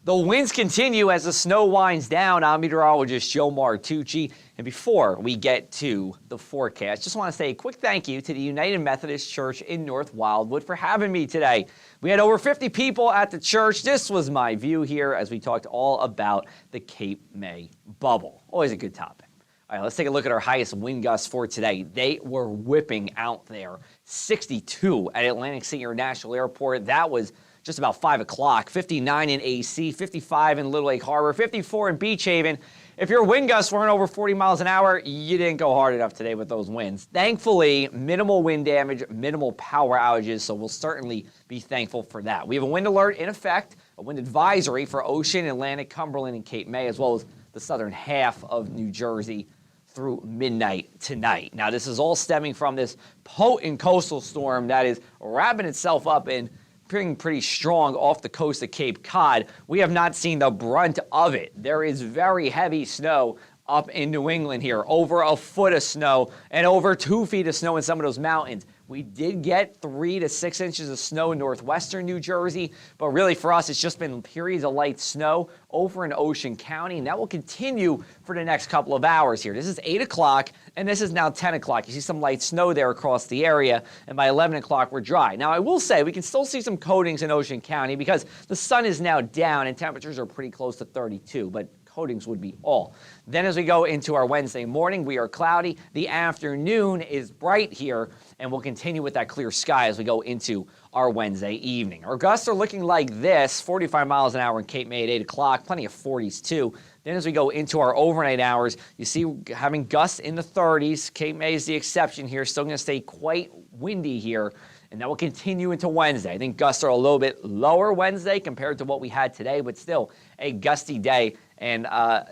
The winds continue as the snow winds down. I'm meteorologist Joe Martucci. And before we get to the forecast, just want to say a quick thank you to the United Methodist Church in North Wildwood for having me today. We had over 50 people at the church. This was my view here as we talked all about the Cape May bubble. Always a good topic. All right, let's take a look at our highest wind gusts for today. They were whipping out there. 62 at Atlantic City International Airport. That was just about 5 o'clock. 59 in AC, 55 in Little Lake Harbor, 54 in Beach Haven. If your wind gusts weren't over 40 miles an hour, you didn't go hard enough today with those winds. Thankfully, minimal wind damage, minimal power outages, so we'll certainly be thankful for that. We have a wind alert in effect, a wind advisory for Ocean, Atlantic, Cumberland, and Cape May, as well as the southern half of New Jersey through midnight tonight. Now, this is all stemming from this potent coastal storm that is wrapping itself up and appearing pretty strong off the coast of Cape Cod. We have not seen the brunt of it. There is very heavy snow up in New England here, over a foot of snow and over 2 feet of snow in some of those mountains. We did get 3 to 6 inches of snow in northwestern New Jersey, but really for us, it's just been periods of light snow over in Ocean County, and that will continue for the next couple of hours here. This is 8 o'clock, and this is now 10 o'clock. You see some light snow there across the area, and by 11 o'clock, we're dry. Now, I will say we can still see some coatings in Ocean County because the sun is now down, and temperatures are pretty close to 32, but coatings would be all. Then as we go into our Wednesday morning, we are cloudy. The afternoon is bright here, and we'll continue with that clear sky as we go into our Wednesday evening. Our gusts are looking like this, 45 miles an hour in Cape May at 8 o'clock, plenty of 40s too. Then as we go into our overnight hours, you see having gusts in the 30s. Cape May is the exception here, still going to stay quite windy here, and that will continue into Wednesday. I think gusts are a little bit lower Wednesday compared to what we had today, but still a gusty day and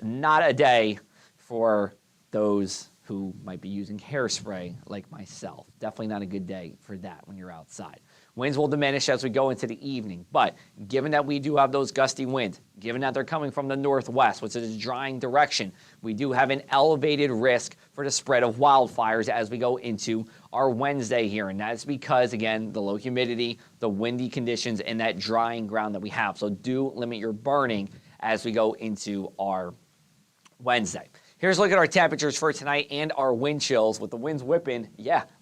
not a day for those who might be using hairspray like myself. Definitely not a good day for that when you're outside. Winds will diminish as we go into the evening, but given that we do have those gusty winds, given that they're coming from the northwest, which is a drying direction, we do have an elevated risk for the spread of wildfires as we go into our Wednesday here, and that's because, again, the low humidity, the windy conditions, and that drying ground that we have. So do limit your burning as we go into our Wednesday. Here's a look at our temperatures for tonight and our wind chills. With the winds whipping,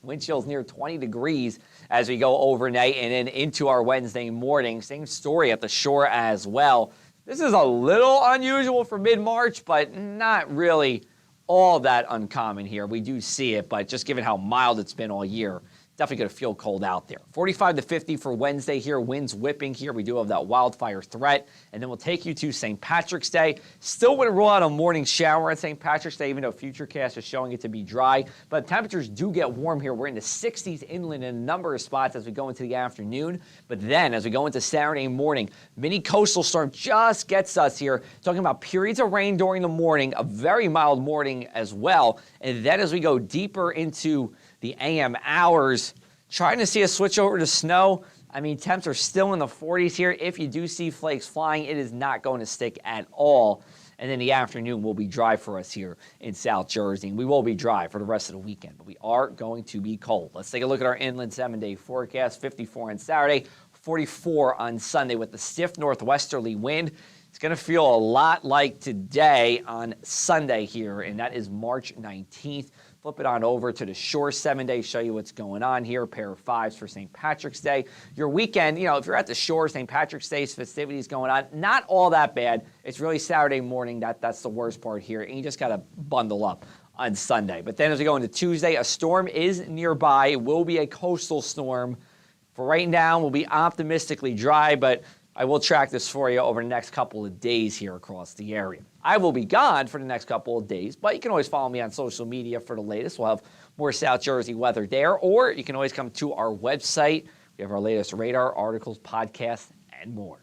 wind chills near 20 degrees as we go overnight and then into our Wednesday morning. Same story at the shore as well. This is a little unusual for mid-March, but not really all that uncommon here. We do see it, but just given how mild it's been all year, definitely going to feel cold out there. 45 to 50 for Wednesday here. Winds whipping here. We do have that wildfire threat. And then we'll take you to St. Patrick's Day. Still wouldn't rule out a morning shower on St. Patrick's Day, even though Futurecast is showing it to be dry. But temperatures do get warm here. We're in the 60s inland in a number of spots as we go into the afternoon. But then as we go into Saturday morning, mini coastal storm just gets us here. Talking about periods of rain during the morning, a very mild morning as well. And then as we go deeper into the AM hours, trying to see a switch over to snow. I mean, temps are still in the 40s here. If you do see flakes flying, it is not going to stick at all. And then the afternoon will be dry for us here in South Jersey. And we will be dry for the rest of the weekend, but we are going to be cold. Let's take a look at our inland 7-day forecast. 54 on Saturday, 44 on Sunday with the stiff northwesterly wind. It's going to feel a lot like today on Sunday here, and that is March 19th. Flip it on over to the shore 7-day, show you what's going on here. Pair of 5s for St. Patrick's Day. Your weekend, if you're at the shore, St. Patrick's Day's festivities going on, not all that bad. It's really Saturday morning that's the worst part here, and you just got to bundle up on Sunday. But then as we go into Tuesday, a storm is nearby. It will be a coastal storm. For right now, we'll be optimistically dry, but I will track this for you over the next couple of days here across the area. I will be gone for the next couple of days, but you can always follow me on social media for the latest. We'll have more South Jersey weather there, or you can always come to our website. We have our latest radar, articles, podcasts, and more.